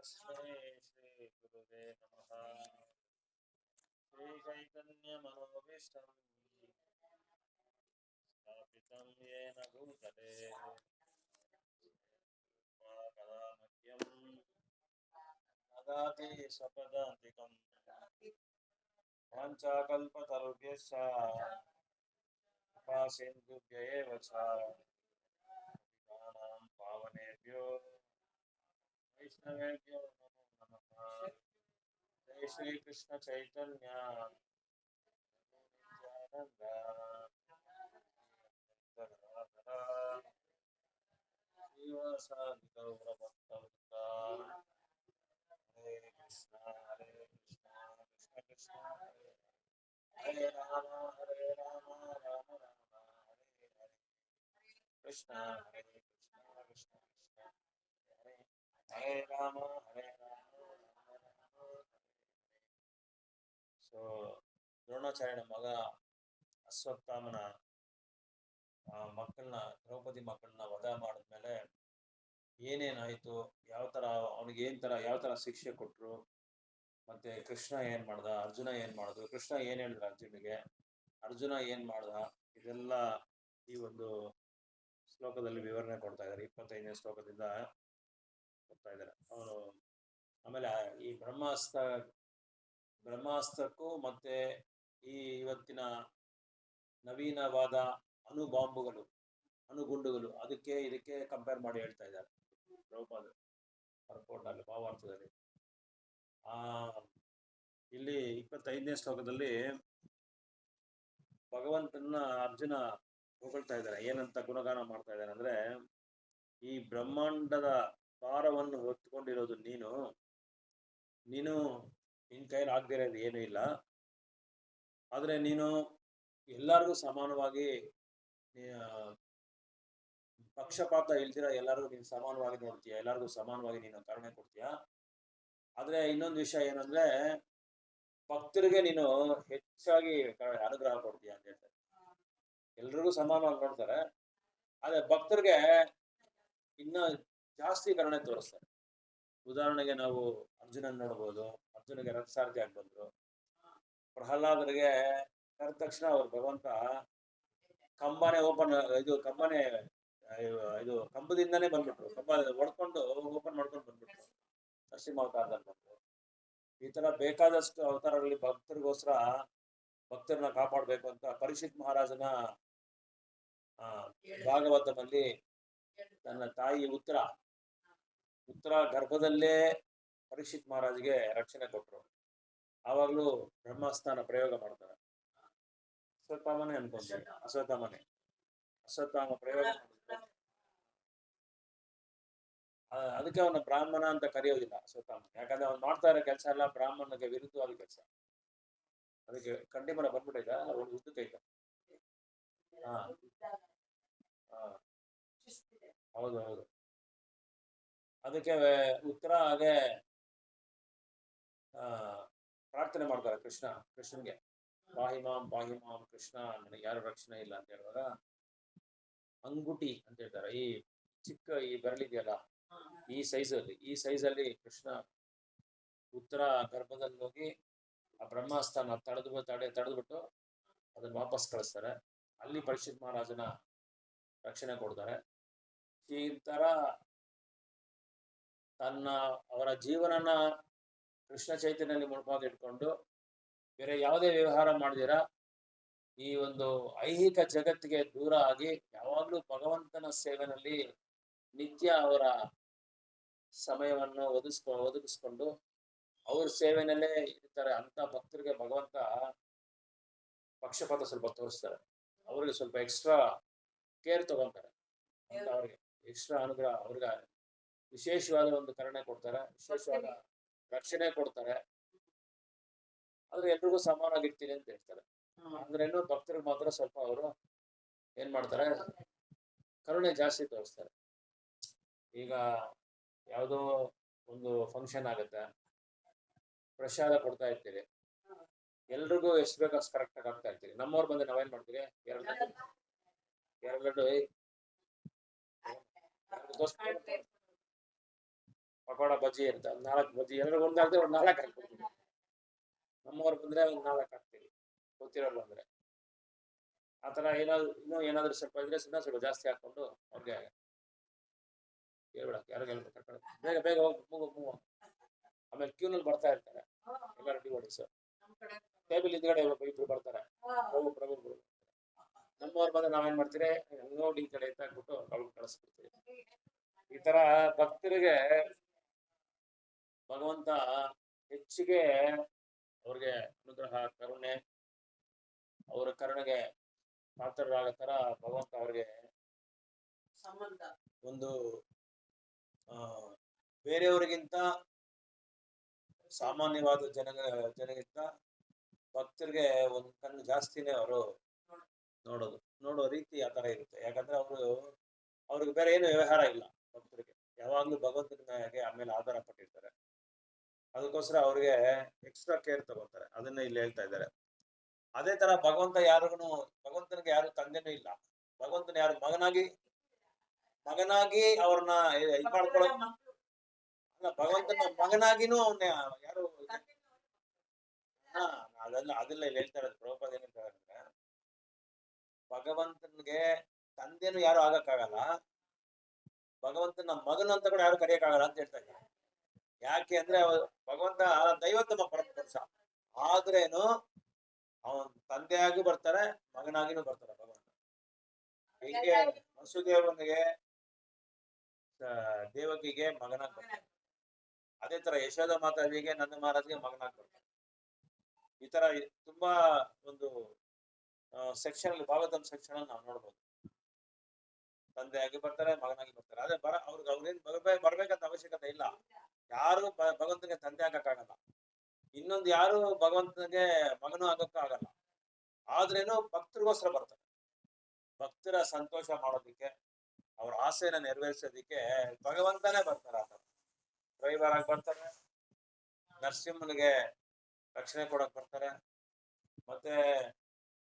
तस्मै श्री गुरुवे नमः। श्री चैतन्य मनोभीष्टं स्थापितं येन भूतले कदामह्यं ददाति स्वपदान्तिकं वाञ्छाकल्पतरुभ्यश्च कृपासिन्धुभ्य एव च पतितानां पावनेभ्यो वैष्णवेभ्यो नमो नमः। जय श्री कृष्ण चैतन्य नित्यानंद श्रीवासादि गौरभक्तवृन्दा। हरे कृष्ण कृष्ण कृष्ण हरे हरे राम राम राम हरे हरे कृष्ण कृष्ण कृष्ण हरे हरे राम ಸೊ ದ್ರೋಣಾಚಾರ್ಯನ ಮಗ ಅಶ್ವತ್ಥಾಮನ ಮಕ್ಕಳನ್ನ ದ್ರೌಪದಿ ಮಕ್ಕಳನ್ನ ವಧ ಮಾಡಿದ್ಮೇಲೆ ಏನೇನಾಯ್ತು, ಯಾವ ತರ ಅವನಿಗೆ ಯಾವ ತರ ಶಿಕ್ಷೆ ಕೊಟ್ರು, ಮತ್ತೆ ಕೃಷ್ಣ ಏನ್ ಮಾಡ್ದ, ಅರ್ಜುನ ಏನ್ ಮಾಡಿದ್ರು, ಕೃಷ್ಣ ಏನ್ ಹೇಳಿದ್ರು ಅರ್ಜುನಿಗೆ, ಅರ್ಜುನ ಏನ್ ಮಾಡ್ದ, ಇದೆಲ್ಲ ಈ ಒಂದು ಶ್ಲೋಕದಲ್ಲಿ ವಿವರಣೆ ಕೊಡ್ತಾ ಇದ್ದಾರೆ. 25ನೇ ಶ್ಲೋಕದಿಂದ ಕೊಡ್ತಾ ಇದ್ದಾರೆ ಅವನು. ಆಮೇಲೆ ಈ ಬ್ರಹ್ಮಾಸ್ತ್ರಕ್ಕೂ ಮತ್ತೆ ಈ ಇವತ್ತಿನ ನವೀನವಾದ ಅಣುಗುಂಡುಗಳು ಇದಕ್ಕೆ ಕಂಪೇರ್ ಮಾಡಿ ಹೇಳ್ತಾ ಇದ್ದಾರೆ ದ್ರೌಪದಿ ಪರ್ಪೋರ್ಟಲ್ಲಿ, ಭಾವಾರ್ಥದಲ್ಲಿ. ಇಲ್ಲಿ 25ನೇ ಶ್ಲೋಕದಲ್ಲಿ ಭಗವಂತನ ಅರ್ಜುನ ಹೊಗಳ್ತಾ ಇದ್ದಾರೆ. ಏನಂತ ಗುಣಗಾನ ಮಾಡ್ತಾ ಇದ್ದಾರೆ ಅಂದ್ರೆ, ಈ ಬ್ರಹ್ಮಾಂಡದ ಭಾರವನ್ನು ಹೊತ್ತುಕೊಂಡಿರೋದು ನೀನು ನಿನ್ ಕೈಲಿ ಆಗದಿರೋದು ಏನೂ ಇಲ್ಲ. ಆದ್ರೆ ನೀನು ಎಲ್ಲರಿಗೂ ಸಮಾನವಾಗಿ ಪಕ್ಷಪಾತ ಇಲ್ದಿರ ಎಲ್ಲರಿಗೂ ನೀನು ಸಮಾನವಾಗಿ ನೋಡ್ತೀಯ, ಎಲ್ಲರಿಗೂ ಸಮಾನವಾಗಿ ನೀನು ಕರುಣೆ ಕೊಡ್ತೀಯ. ಆದ್ರೆ ಇನ್ನೊಂದು ವಿಷಯ ಏನಂದ್ರೆ, ಭಕ್ತರಿಗೆ ನೀನು ಹೆಚ್ಚಾಗಿ ಅನುಗ್ರಹ ಕೊಡ್ತೀಯ ಅಂತ ಹೇಳ್ತಾರೆ. ಎಲ್ರಿಗೂ ಸಮಾನವಾಗಿ ನೋಡ್ತಾರೆ, ಆದ್ರೆ ಭಕ್ತರಿಗೆ ಇನ್ನ ಜಾಸ್ತಿ ಕರುಣೆ ತೋರಿಸ್ತಾರೆ. ಉದಾಹರಣೆಗೆ ನಾವು ಅರ್ಜುನನ್ ನೋಡ್ಬೋದು. ಅರ್ಜುನಿಗೆ ರಥಸಾರಥಿ ಆಗಿ ಬಂದ್ರು. ಪ್ರಹ್ಲಾದರಿಗೆ ಕರೆದ ತಕ್ಷಣ ಅವ್ರು ಭಗವಂತ ಕಂಬನೇ ಕಂಬದಿಂದಾನೇ ಬಂದ್ಬಿಟ್ರು. ಕಂಬ ಹೊಡ್ಕೊಂಡು ಓಪನ್ ಮಾಡ್ಕೊಂಡು ಬಂದ್ಬಿಟ್ರು. ನರಸಿಂಹ ಅವತಾರದಲ್ಲಿ ಬಂದ್ರು. ಈ ತರ ಬೇಕಾದಷ್ಟು ಅವತಾರಗಳಲ್ಲಿ ಭಕ್ತರನ್ನ ಕಾಪಾಡ್ಬೇಕು ಅಂತ ಪರೀಕ್ಷಿತ್ ಮಹಾರಾಜನ ಭಾಗವತದಲ್ಲಿ ತನ್ನ ತಾಯಿ ಉತ್ತರ ಗರ್ಭದಲ್ಲೇ ಪರೀಕ್ಷಿತ್ ಮಹಾರಾಜ್ಗೆ ರಕ್ಷಣೆ ಕೊಟ್ಟರು. ಆವಾಗ್ಲೂ ಬ್ರಹ್ಮಾಸ್ತ್ರನ ಪ್ರಯೋಗ ಮಾಡ್ತಾರೆ. ಅಶ್ವತ್ಥಾಮನೇ ಅನ್ಕೊಂತೀನಿ, ಅಶ್ವತ್ಥಾಮ ಪ್ರಯೋಗ ಮಾಡಿದ್ರು. ಅದಕ್ಕೆ ಅವನ ಬ್ರಾಹ್ಮಣ ಅಂತ ಕರೆಯೋದಿಲ್ಲ ಅಶ್ವತ್ಥಾಮ. ಯಾಕಂದ್ರೆ ಅವ್ನು ಮಾಡ್ತಾ ಇರೋ ಕೆಲಸ ಎಲ್ಲ ಬ್ರಾಹ್ಮಣನಿಗೆ ವಿರುದ್ಧವಾದ ಕೆಲಸ. ಅದಕ್ಕೆ ಕಂಡಿಮರ ಬಂದ್ಬಿಟ್ಟಿದ್ದ, ಅವ್ನು ಉದ್ದಕ್ಕೈತ. ಹೌದು. ಅದಕ್ಕೆ ಉತ್ತರ ಹಾಗೆ ಪ್ರಾರ್ಥನೆ ಮಾಡ್ತಾರೆ ಕೃಷ್ಣನ್ಗೆ, ಪಾಹಿ ಮಾಂ ಕೃಷ್ಣ, ನನಗೆ ಯಾರು ರಕ್ಷಣೆ ಇಲ್ಲ ಅಂತ ಹೇಳುವಾಗ ಅಂಗುಟಿ ಅಂತ ಹೇಳ್ತಾರೆ. ಈ ಚಿಕ್ಕ ಈ ಬೆರಳಿದೆಯಲ್ಲ, ಈ ಸೈಜಲ್ಲಿ ಕೃಷ್ಣ ಉತ್ತರ ಗರ್ಭದಲ್ಲಿ ಹೋಗಿ ಆ ಬ್ರಹ್ಮಾಸ್ತ್ರನ ತಡೆದ್ಬಿಟ್ಟು ಅದನ್ನ ವಾಪಸ್ ಕಳಿಸ್ತಾರೆ. ಅಲ್ಲಿ ಪರೀಕ್ಷಿತ್ ಮಹಾರಾಜನ ರಕ್ಷಣೆ ಕೊಡ್ತಾರೆ. ಈ ತರ ಅವರ ಜೀವನನ ಕೃಷ್ಣ ಚೈತನ್ಯದಲ್ಲಿ ಮುಳುಪಾಗಿ ಇಟ್ಕೊಂಡು ಬೇರೆ ಯಾವುದೇ ವ್ಯವಹಾರ ಮಾಡಿದಿರ ಈ ಒಂದು ಐಹಿಕ ಜಗತ್ತಿಗೆ ದೂರ ಆಗಿ ಯಾವಾಗ್ಲೂ ಭಗವಂತನ ಸೇವೆನಲ್ಲಿ ನಿತ್ಯ ಅವರ ಸಮಯವನ್ನು ಒದಗಿಸ್ಕೊಂಡು ಅವ್ರ ಸೇವೆನಲ್ಲೇ ಇರ್ತಾರೆ ಅಂತ ಭಕ್ತರಿಗೆ ಭಗವಂತ ಪಕ್ಷಪಾತ ಸ್ವಲ್ಪ ತೋರಿಸ್ತಾರೆ. ಅವ್ರಿಗೆ ಸ್ವಲ್ಪ ಎಕ್ಸ್ಟ್ರಾ ಕೇರ್ ತಗೊಂತಾರೆ ಅಂತ, ಅವ್ರಿಗೆ ಎಕ್ಸ್ಟ್ರಾ ಅನುಗ್ರಹ, ಅವ್ರಿಗೆ ವಿಶೇಷವಾದ ಒಂದು ಕರುಣೆ ಕೊಡ್ತಾರೆ, ವಿಶೇಷವಾದ ರಕ್ಷಣೆ ಕೊಡ್ತಾರೆ. ಆದ್ರೆ ಎಲ್ರಿಗೂ ಸಮಾನವಾಗಿರ್ತೀನಿ ಅಂತ ಹೇಳ್ತಾರೆ. ಅಂದ್ರೇನು ಭಕ್ತರಿಗೆ ಮಾತ್ರ ಸ್ವಲ್ಪ ಅವರು ಏನ್ ಮಾಡ್ತಾರೆ, ಕರುಣೆ ಜಾಸ್ತಿ ತೋರಿಸ್ತಾರೆ. ಈಗ ಯಾವುದೋ ಒಂದು ಫಂಕ್ಷನ್ ಆಗುತ್ತೆ, ಪ್ರಸಾದ ಕೊಡ್ತಾ ಇರ್ತೀರಿ, ಎಲ್ರಿಗೂ ಎಷ್ಟು ಬೇಕು ಅಷ್ಟು ಕರೆಕ್ಟ್ ಆಗಿ ಆಗ್ತಾ ಇರ್ತೀರಿ. ನಮ್ಮವ್ರು ಬಂದ್ರೆ ನಾವೇನ್ ಮಾಡ್ತೀವಿ, ಎರಡು ಲಡ್ಡು ಪಕೋಡ ಬಜ್ಜಿ ಇರುತ್ತೆ, ಒಂದ್ 4 ಬಜ್ಜಿ ಎಲ್ಲರೂ ಒಂದಾದ್ರೆ ಒಂದ್ 4 ಹಾಕ್ಬಿಡ್ತೀವಿ. ನಮ್ಮವ್ರು ಬಂದ್ರೆ ಒಂದ್ 4 ಹಾಕ್ತೀವಿ, ಗೊತ್ತಿರೋರು ಬಂದ್ರೆ. ಆತರ ಏನಾದ್ರು ಇನ್ನೂ ಏನಾದ್ರು ಸ್ವಲ್ಪ ಇದ್ರೆ ಸ್ವಲ್ಪ ಜಾಸ್ತಿ ಹಾಕೊಂಡು ಅವ್ರಿಗೆ ಹೇಳ್ಬಿಡಕ್ಕೆ, ಯಾರು ಹೇಳ್ಬೇಕು, ಬೇಗ ಬೇಗ ಹೋಗಿ ಮೂಗು. ಆಮೇಲೆ ಕ್ಯೂನಲ್ಲಿ ಬರ್ತಾ ಇರ್ತಾರೆ ಎಲ್ಲರೂ ಡಿವೋಟಿಸ್, ಟೇಬಲ್ ಹಿಂದ್ಗಡೆ ಇಬ್ರು ಬರ್ತಾರೆ, ಪ್ರಭು. ನಮ್ಮವ್ರು ಬಂದ್ರೆ ನಾವೇನ್ ಮಾಡ್ತೀರಿ, ನೋಡಿ ಈ ಕಡೆ ಎತ್ತಾಕ್ಬಿಟ್ಟು ಅವ್ರಿಗೆ ಕಳಿಸ್ಬಿಡ್ತೀವಿ. ಈ ತರ ಭಕ್ತರಿಗೆ ಭಗವಂತ ಹೆಚ್ಚಿಗೆ ಅವ್ರಿಗೆ ಅನುಗ್ರಹ, ಕರುಣೆ, ಅವರ ಕರುಣೆಗೆ ಪಾತ್ರರಾಗೋ ತರ ಭಗವಂತ ಅವ್ರಿಗೆ ಸಂಬಂಧ ಒಂದು ಬೇರೆಯವರಿಗಿಂತ ಸಾಮಾನ್ಯವಾದ ಜನಗಿಂತ ಭಕ್ತರಿಗೆ ಒಂದು ಕಣ್ಣು ಜಾಸ್ತಿನೇ ಅವರು ನೋಡೋ ರೀತಿ ಆ ತರ ಇರುತ್ತೆ. ಯಾಕಂದ್ರೆ ಅವ್ರಿಗೆ ಬೇರೆ ಏನು ವ್ಯವಹಾರ ಇಲ್ಲ. ಭಕ್ತರಿಗೆ ಯಾವಾಗ್ಲೂ ಭಗವಂತನ ಮ್ಯಾಗೆ ಆಮೇಲೆ ಆಧಾರ ಪಟ್ಟಿರ್ತಾರೆ. ಅದಕ್ಕೋಸ್ಕರ ಅವ್ರಿಗೆ ಎಕ್ಸ್ಟ್ರಾ ಕೇರ್ ತಗೋತಾರೆ. ಅದನ್ನ ಇಲ್ಲಿ ಹೇಳ್ತಾ ಇದ್ದಾರೆ. ಅದೇ ತರ ಭಗವಂತನಿಗೆ ಯಾರು ತಂದೆನೂ ಇಲ್ಲ. ಭಗವಂತನ ಯಾರು ಮಗನಾಗಿ ಅವ್ರನ್ನ ಇದು ಮಾಡ್ಕೊಳ್ಳೋ ಅಲ್ಲ, ಭಗವಂತನ ಮಗನಾಗಿನೂ ಅವನ್ನ ಯಾರು ಅದೆಲ್ಲ ಇಲ್ಲಿ ಹೇಳ್ತಾ ಇರೋದು. ಪ್ರಭುಪಾದ ಏನಂತ ಹೇಳಿದ್ರೆ, ಭಗವಂತನಿಗೆ ತಂದೆನೂ ಯಾರು ಆಗಕ್ಕಾಗಲ್ಲ, ಭಗವಂತನ ಮಗನ ಅಂತ ಕೂಡ ಯಾರು ಕರೆಯಕ್ಕಾಗಲ್ಲ ಅಂತ ಹೇಳ್ತಾ ಇದ್ದಾರೆ. ಯಾಕೆ ಅಂದ್ರೆ ಭಗವಂತ ದೈವೋತ್ತಮ ಪರಮಪುರುಷ ಆದ್ರೇನು ಅವನ್ ತಂದೆಯಾಗಿ ಬರ್ತಾರೆ, ಮಗನಾಗಿನೂ ಬರ್ತಾರೆ ಭಗವಂತ. ಹೀಗೆ ವಸುದೇವನಿಗೆ ದೇವಕಿಗೆ ಮಗನಾಗಿ ಬರ್ತಾರೆ, ಅದೇ ತರ ಯಶೋಧ ಮಾತಾಜಿಗೆ ನಂದ ಮಹಾರಾಜ್ಗೆ ಮಗನಾಗಿ ಬರ್ತಾರೆ. ಈ ತರ ತುಂಬಾ ಒಂದು ಸೆಕ್ಷನ್ ಅಲ್ಲಿ, ಭಾಗವತಂ ಸೆಕ್ಷನ್ ಅಲ್ಲಿ ನಾವು ನೋಡ್ಬೋದು. ತಂದೆಯಾಗಿ ಬರ್ತಾರೆ, ಮಗನಾಗಿ ಬರ್ತಾರೆ. ಅದೇ ಅವ್ರೇನ್ ಬರ್ಬೇಕಂತ ಅವಶ್ಯಕತೆ ಇಲ್ಲ. ಯಾರು ಭಗವಂತನಿಗೆ ತಂದೆ ಆಗಕ್ಕಾಗಲ್ಲ, ಇನ್ನೊಂದು ಯಾರು ಭಗವಂತನಿಗೆ ಮಗನೂ ಆಗಕ್ಕಾಗಲ್ಲ. ಆದ್ರೇನು ಭಕ್ತರಿಗೋಸ್ಕರ ಬರ್ತಾರೆ. ಭಕ್ತರ ಸಂತೋಷ ಮಾಡೋದಿಕ್ಕೆ, ಅವ್ರ ಆಸೆನ ನೆರವೇರಿಸೋದಿಕ್ಕೆ ಭಗವಂತನೇ ಬರ್ತಾರೆ. ಆತರ ಡ್ರೈವರ್ ಆಗಿ ಬರ್ತಾರೆ, ನರಸಿಂಹನಿಗೆ ರಕ್ಷಣೆ ಕೊಡಕ್ ಬರ್ತಾರೆ. ಮತ್ತೆ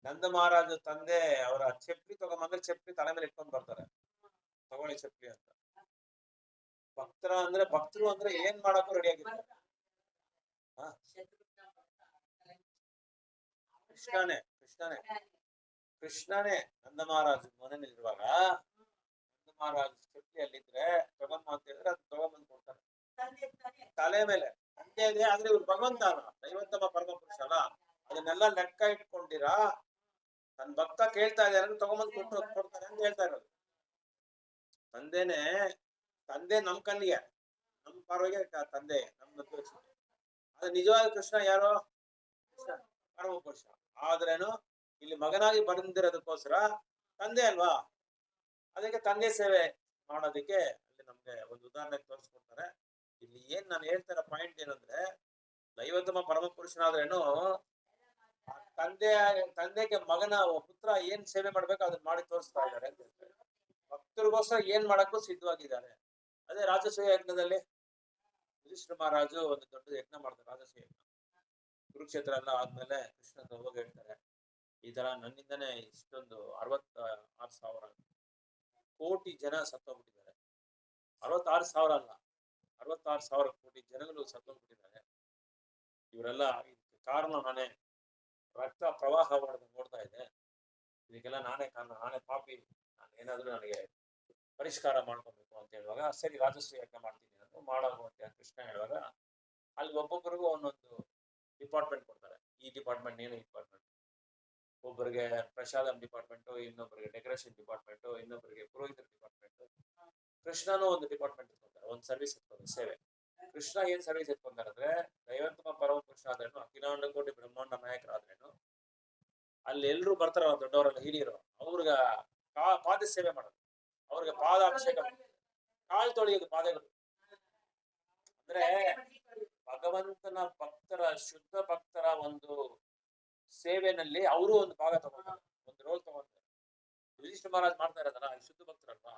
ನಂದ ಮಹಾರಾಜ ತಂದೆ ಅವರ ಚಪ್ಪಲಿ ತಗೊಂಬಂದ್ರೆ ಚಪ್ಪಲಿ ತಲೆ ಮೇಲೆ ಇಟ್ಕೊಂಡ್ ಬರ್ತಾರೆ, ತಗೊಳ್ಳಿ ಚಪ್ಪಲಿ ಅಂತ. ಭಕ್ತರು ಅಂದ್ರೆ ಏನ್ ಮಾಡಕ್ಕೂ ರೆಡಿ ಆಗಿರ್ತಾರೆ. ಕೃಷ್ಣನೇ ನಂದ ಮಹಾರಾಜ ಮನೆಯಲ್ಲಿರುವಾಗ ನಂದ ಮಹಾರಾಜ ಚಪ್ಪಲಿ ಅಲ್ಲಿದ್ರೆ ತಗೊಂಬ ಅಂತ ಹೇಳಿದ್ರೆ ಅದು ತಗೊಂಬಂದ್ ಕೊಡ್ತಾರೆ ತಲೆ ಮೇಲೆ. ತಂದೆ ಇದೆ, ಆದ್ರೆ ಇವ್ರು ಭಗವಂತ ಅಲ್ಲ, ದೈವೋತ್ತಮ ಪರಮಪುರುಷ ಅಲ್ಲ. ಅದನ್ನೆಲ್ಲ ಲೆಕ್ಕ ಇಟ್ಕೊಂಡಿರಾ ನನ್ ಭಕ್ತ ಕೇಳ್ತಾ ಇದ್ದಾರೆ ತಗೊಂಬಂದ್ ಕೊಡ್ತಾರೆ ಅಂತ ಹೇಳ್ತಾ ಇರೋದು. ತಂದೆ ನಮ್ ಕಣ್ಣಿಗೆ, ನಮ್ ಪಾರ್ವೆಗೆ ತಂದೆ ನಮ್ ಅದು ನಿಜವಾದ ಕೃಷ್ಣ ಯಾರೋ ಪರಮಪುರುಷ. ಆದ್ರೇನು ಇಲ್ಲಿ ಮಗನಾಗಿ ಬಂದಿರೋದಕ್ಕೋಸ್ಕರ ತಂದೆ ಅಲ್ವಾ, ಅದಕ್ಕೆ ತಂದೆ ಸೇವೆ ಮಾಡೋದಕ್ಕೆ ಅಲ್ಲಿ ನಮ್ಗೆ ಒಂದು ಉದಾಹರಣೆ ತೋರಿಸ್ಕೊಡ್ತಾರೆ. ಇಲ್ಲಿ ಏನ್ ನಾನು ಹೇಳ್ತಾರ ಪಾಯಿಂಟ್ ಏನಂದ್ರೆ, ದೈವೋತ್ತಮ ಪರಮಪುರುಷನಾದ್ರೇನು ತಂದೆಗೆ ಮಗನ ಪುತ್ರ ಏನ್ ಸೇವೆ ಮಾಡ್ಬೇಕು ಅದನ್ನ ಮಾಡಿ ತೋರಿಸ್ತಾ ಇದ್ದಾರೆ ಅಂತ ಹೇಳ್ತಾರೆ. ಭಕ್ತರಿಗೋಸ್ಕರ ಏನ್ ಮಾಡಕ್ಕೂ ಸಿದ್ಧವಾಗಿದ್ದಾರೆ. ಅದೇ ರಾಜಸೂಯ ಯಜ್ಞದಲ್ಲಿ ಯುಧಿಷ್ಠಿರ ಮಹಾರಾಜು ಒಂದು ದೊಡ್ಡ ಯಜ್ಞ ಮಾಡ್ತಾರೆ, ರಾಜಸೂಯ ಯಜ್ಞ. ಕುರುಕ್ಷೇತ್ರ ಎಲ್ಲ ಆದ್ಮೇಲೆ ಕೃಷ್ಣ ಹೋಗಿ ಹೇಳ್ತಾರೆ, ಈ ತರ ನನ್ನಿಂದನೇ ಇಷ್ಟೊಂದು 66,000 ಕೋಟಿ ಜನ ಸತ್ತೋಗ್ಬಿಟ್ಟಿದ್ದಾರೆ. 66,000 ಅಲ್ಲ, 66,000 ಕೋಟಿ ಜನಗಳು ಸತ್ತೋಗ್ಬಿಟ್ಟಿದ್ದಾರೆ. ಇವರೆಲ್ಲ ಕಾರಣ ನಾನೇ, ರಕ್ತ ಪ್ರವಾಹ ನೋಡ್ತಾ ಇದೆ, ಇದಕ್ಕೆಲ್ಲ ನಾನೇ ಕಾರಣ, ನಾನೇ ಪಾಪಿ, ನಾನು ಏನಾದ್ರೂ ನನಗೆ ಪರಿಷ್ಕಾರ ಮಾಡ್ಕೊಬೇಕು ಅಂತ ಹೇಳುವಾಗ, ಸರಿ ರಾಜಸೂಯ ಯಜ್ಞ ಮಾಡ್ತೀನಿ ಅಂತ ಮಾಡೋದು ಅಂತ ಕೃಷ್ಣ ಹೇಳುವಾಗ, ಅಲ್ಲಿ ಒಬ್ಬೊಬ್ಬರಿಗೂ ಒಂದೊಂದು ಡಿಪಾರ್ಟ್ಮೆಂಟ್ ಕೊಡ್ತಾರೆ. ಈ ಡಿಪಾರ್ಟ್ಮೆಂಟ್ ಏನು ಡಿಪಾರ್ಟ್ಮೆಂಟ್, ಒಬ್ಬರಿಗೆ ಪ್ರಸಾದಂ ಡಿಪಾರ್ಟ್ಮೆಂಟ್, ಇನ್ನೊಬ್ಬರಿಗೆ ಡೆಕೋರೇಷನ್ ಡಿಪಾರ್ಟ್ಮೆಂಟ್, ಇನ್ನೊಬ್ಬರಿಗೆ ಪುರೋಹಿತರ ಡಿಪಾರ್ಟ್ಮೆಂಟ್. ಕೃಷ್ಣನೂ ಒಂದು ಡಿಪಾರ್ಟ್ಮೆಂಟ್ ಇಟ್ಕೊಂತಾರೆ, ಒಂದು ಸರ್ವಿಸ್ ಇಟ್ಕೊಂಡು ಸೇವೆ. ಕೃಷ್ಣ ಏನ್ ಸರ್ವಿಸ್ ಇಟ್ಕೊಂತಾರೆ ಅಂದ್ರೆ, ದೈವೋತ್ತಮ ಪರಮಪುರುಷ ಆದ್ರೇನು, ಅಖಿಲಾಂಡ ಕೋಟಿ ಬ್ರಹ್ಮಾಂಡ ನಾಯಕರಾದ್ರೇನು, ಅಲ್ಲಿ ಎಲ್ರು ಬರ್ತಾರ ದೊಡ್ಡವರೆಲ್ಲ ಹಿರಿಯರು, ಅವ್ರಿಗ ಪಾದ ಸೇವೆ ಮಾಡೋದು, ಅವ್ರಿಗೆ ಪಾದಾಭಿಷೇಕ, ಕಾಲು ತೊಳೆಯೋದು ಪಾದಗಳು. ಅಂದ್ರೆ ಭಗವಂತನ ಭಕ್ತರ, ಶುದ್ಧ ಭಕ್ತರ ಒಂದು ಸೇವೆನಲ್ಲಿ ಅವರು ಒಂದು ಭಾಗ ತಗೊಂತಾರೆ, ಒಂದು ರೋಲ್ ತಗೊಂತಾರೆ. ಯುಧಿಷ್ಠಿರ ಮಹಾರಾಜ್ ಮಾಡ್ತಾ ಇರೋದಲ್ಲ, ಶುದ್ಧ ಭಕ್ತರಲ್ವಾ,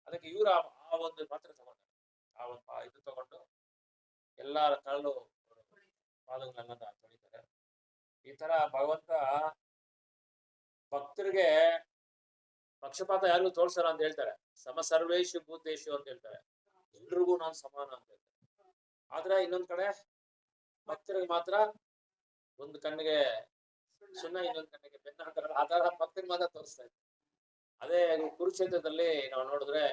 ಅದಕ್ಕೆ ಇವರು ಆ ಒಂದು ಪಾತ್ರ ತಗೊಂತಾರೆ. ಆ ಒಂದು ಇದು ತಗೊಂಡು ಎಲ್ಲರ ಕಾಲು ಪಾದಗಳನ್ನ ತೊಳಿತಾರೆ. ಈ ತರ ಭಗವಂತ ಭಕ್ತರಿಗೆ ಪಕ್ಷಪಾತ ಯಾರಿಗೂ ತೋರ್ಸಲ್ಲ ಅಂತ ಹೇಳ್ತಾರೆ. ಸಮ ಸರ್ವೇಶು ಭೂತೇಶು ಅಂತ ಹೇಳ್ತಾರೆ. ಎಲ್ರಿಗೂ ನಾನು ಸಮಾನ ಅಂತ ಹೇಳ್ತಾರೆ. ಆದ್ರೆ ಇನ್ನೊಂದ್ ಕಡೆ ಭಕ್ತರಿಗೆ ಮಾತ್ರ ಒಂದು ಕಣ್ಣಿಗೆ ಸುಣ್ಣ, ಇನ್ನೊಂದ್ ಕಣ್ಣಿಗೆ ಬೆನ್ನ ಹಾಕ್ತಾರಲ್ಲ, ಆ ತರ ಭಕ್ತರಿಗೆ ಮಾತ್ರ ತೋರಿಸ್ತಾ ಇದ್ದಾರೆ. ಅದೇ ಕುರುಕ್ಷೇತ್ರದಲ್ಲಿ ನಾವು ನೋಡಿದ್ರೆ,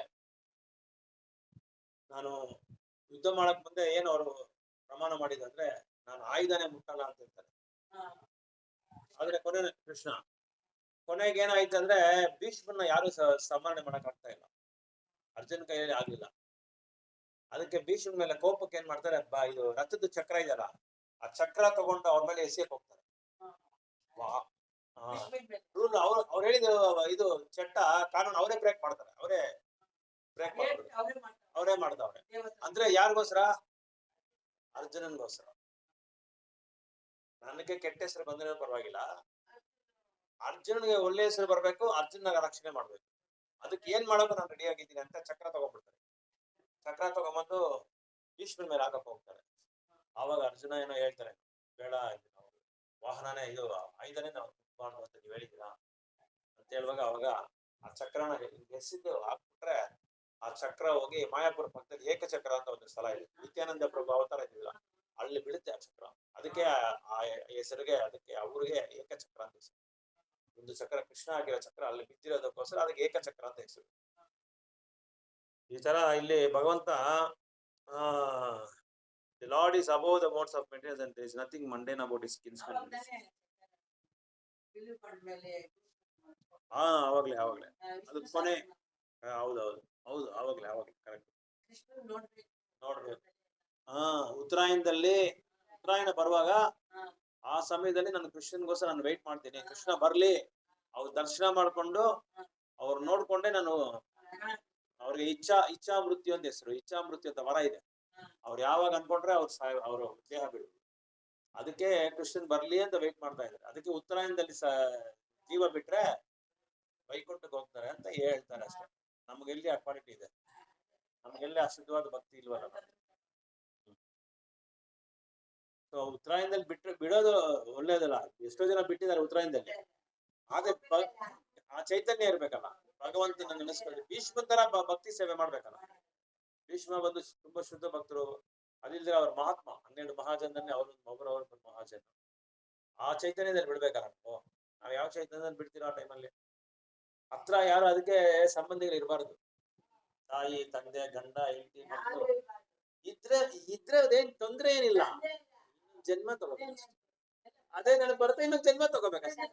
ನಾನು ಯುದ್ಧ ಮಾಡಕ್ ಮುಂದೆ ಏನು ಅವರು ಪ್ರಮಾಣ ಮಾಡಿದಂದ್ರೆ, ನಾನು ಆಯುಧನೇ ಮುಟ್ಟಲ್ಲ ಅಂತ ಹೇಳ್ತಾರೆ. ಆದ್ರೆ ಕೊನೆಗೆ ಏನಾಯ್ತು ಅಂದ್ರೆ, ಭೀಷ್ಮನ್ನ ಯಾರು ಸಂಹರಣೆ ಮಾಡಕ್ ಆಗ್ತಾ ಇಲ್ಲ, ಅರ್ಜುನ್ ಕೈಯಲ್ಲಿ ಆಗ್ಲಿಲ್ಲ. ಅದಕ್ಕೆ ಭೀಷ್ಮನ ಮೇಲೆ ಕೋಪಕ್ಕೆ ಏನ್ ಮಾಡ್ತಾರೆ, ಇದು ರಥದ ಚಕ್ರ ಇದೆಯಲ್ಲ, ಆ ಚಕ್ರ ತಗೊಂಡು ಅವ್ರ ಮೇಲೆ ಎಸೆಯಕ್ ಹೋಗ್ತಾರೆ. ರೂಲ್ ಅವ್ರು ಹೇಳಿದ ಇದು ಚಟ್ಟ ಕಾನೂನು ಅವರೇ ಬ್ರೇಕ್ ಮಾಡ್ತಾರೆ, ಅವರೇ ಮಾಡ್ತಾವ್ರೆ. ಅಂದ್ರೆ ಯಾರಿಗೋಸ್ಕರ? ಅರ್ಜುನನ್ಗೋಸ್ಕರ. ನನಗೆ ಕೆಟ್ಟ ಹೆಸರು ಬಂದಿರೋ ಪರವಾಗಿಲ್ಲ, ಅರ್ಜುನ್ಗೆ ಒಳ್ಳೆ ಹೆಸರು ಬರ್ಬೇಕು, ಅರ್ಜುನ ರಕ್ಷಣೆ ಮಾಡ್ಬೇಕು. ಅದಕ್ಕೆ ಏನ್ ಮಾಡಬೇಕು ನಾನು ರೆಡಿ ಆಗಿದ್ದೀನಿ ಅಂತ ಚಕ್ರ ತಗೊಂಡ್ಬಿಡ್ತಾರೆ. ಚಕ್ರ ತಗೊಂಬಂದು ಭೀಷ್ಮನ ಮೇಲೆ ಹಾಕಕ್ ಹೋಗ್ತಾರೆ. ಆವಾಗ ಅರ್ಜುನ ಏನೋ ಹೇಳ್ತಾರೆ, ಬೇಡ ವಾಹನನೇ ಇದು ಆಯುಧನೇ ನಾವು ಮಾಡ್ಬೋದು ಅಂತ ನೀವ್ ಹೇಳಿದ್ದೀರಾ ಅಂತ ಹೇಳುವಾಗ, ಅವಾಗ ಆ ಚಕ್ರನ ಎಸಿದ್ದು ಹಾಕ್ಬಿಟ್ರೆ ಆ ಚಕ್ರ ಹೋಗಿ ಮಾಯಾಪುರ ಪಕ್ಕದಲ್ಲಿ ಏಕಚಕ್ರ ಅಂತ ಒಂದು ಸ್ಥಳ ಇದೆ, ನಿತ್ಯಾನಂದ ಪ್ರಭು ಅವತಾರ ಇದ್ದಿಲ್ಲ, ಅಲ್ಲಿ ಬೀಳುತ್ತೆ ಆ ಚಕ್ರ. ಅದಕ್ಕೆ ಆ ಹೆಸರಿಗೆ, ಅದಕ್ಕೆ ಅವ್ರಿಗೆ ಏಕಚಕ್ರ ಅಂತ ಹೆಸರು. ಒಂದು ಚಕ್ರ ಕೃಷ್ಣ ಆಗಿರೋ ಚಕ್ರ ಅಲ್ಲಿ ಬಿದ್ದಿರೋದಕ್ಕೋಸ್ಕರ ಅದಕ್ಕೆ ಏಕಚಕ್ರ ಅಂತ ಹೆಸರು. ಈ ತರ ಇಲ್ಲಿ ಭಗವಂತ the Lord is above the modes of materials and there is nothing mundane about his kinsmen. ಅವಾಗ್ಲೇ ಅದು ಕೊನೆ. ಹೌದೌದು ಅವಾಗ್ಲೇ ಕರೆಕ್ಟ್ ನೋಡ್ಬೇಕು. ಉತ್ತರಾಯಣ ಬರುವಾಗ ಆ ಸಮಯದಲ್ಲಿ ನಾನು ಕೃಷ್ಣನ್ಗೋಸ್ಕರ ನಾನು ವೆಯ್ಟ್ ಮಾಡ್ತೀನಿ, ಕೃಷ್ಣ ಬರ್ಲಿ, ಅವ್ರ ದರ್ಶನ ಮಾಡ್ಕೊಂಡು ಅವ್ರು ನೋಡ್ಕೊಂಡೆ ನಾನು ಅವ್ರಿಗೆ ಇಚ್ಛಾ ಮೃತ್ಯು ಅಂತ ಹೆಸರು, ಇಚ್ಛಾ ಮೃತ್ಯು ಅಂತ ವರ ಇದೆ. ಅವ್ರು ಯಾವಾಗ ಅನ್ಕೊಂಡ್ರೆ ಅವರು ದೇಹ ಬಿಡುದು. ಅದಕ್ಕೆ ಕೃಷ್ಣನ್ ಬರ್ಲಿ ಅಂತ ವೆಯ್ಟ್ ಮಾಡ್ತಾ ಇದ್ದಾರೆ. ಅದಕ್ಕೆ ಉತ್ತರಾಯಣದಲ್ಲಿ ಜೀವ ಬಿಟ್ರೆ ವೈಕುಂಠಕ್ಕೆ ಹೋಗ್ತಾರೆ ಅಂತ ಹೇಳ್ತಾರೆ ಅಷ್ಟೇ. ನಮ್ಗೆಲ್ಲಿ ಆ ಕ್ವಾಲಿಟಿ ಇದೆ? ನಮ್ಗೆಲ್ಲಿ ಅಶುದ್ಧವಾದ ಭಕ್ತಿ ಇಲ್ವಲ್ಲ. ಸೊ ಉತ್ತರಾಯಣದಲ್ಲಿ ಬಿಡೋದು ಒಳ್ಳೇದಲ್ಲ. ಎಷ್ಟೋ ಜನ ಬಿಟ್ಟಿದ್ದಾರೆ ಉತ್ತರಾಯಣದಲ್ಲಿ, ಆದ್ರೆ ಆ ಚೈತನ್ಯ ಇರ್ಬೇಕಲ್ಲ, ಭಗವಂತನ ನೆನೆಸ್ಕೊಂಡು ಭೀಷ್ಮ ತರ ಭಕ್ತಿ ಸೇವೆ ಮಾಡ್ಬೇಕಲ್ಲ. ಭೀಷ್ಮ ಬಂದು ತುಂಬಾ ಶುದ್ಧ ಭಕ್ತರು, ಅದಿಲ್ಲದೆ ಅವ್ರ ಮಹಾತ್ಮ 12 ಮಹಾಜನದಲ್ಲಿ ಒಬ್ಬರವ್ರ ಮಹಾಜನ. ಆ ಚೈತನ್ಯದಲ್ಲಿ ಬಿಡ್ಬೇಕಲ್ಲ ನಾವು ಯಾವ ಚೈತನ್ಯದಲ್ಲಿ ಬಿಡ್ತೀರೋ ಆ ಟೈಮಲ್ಲಿ. ಹತ್ರ ಯಾರು ಅದಕ್ಕೆ ಸಂಬಂಧಿಗಳು ಇರಬಾರ್ದು. ತಾಯಿ, ತಂದೆ, ಗಂಡ, ಹೆಂಡತಿ, ಮಕ್ಕಳು ಇದ್ರೆ ಅದೇನ್ ತೊಂದ್ರೆ ಏನಿಲ್ಲ, ಜನ್ಮ ತಗೋಬೇಕು. ಅದೇ ನನಗೆ ಬರುತ್ತೆ, ಇನ್ನೊಂದು ಜನ್ಮ ತಗೋಬೇಕಷ್ಟೇ.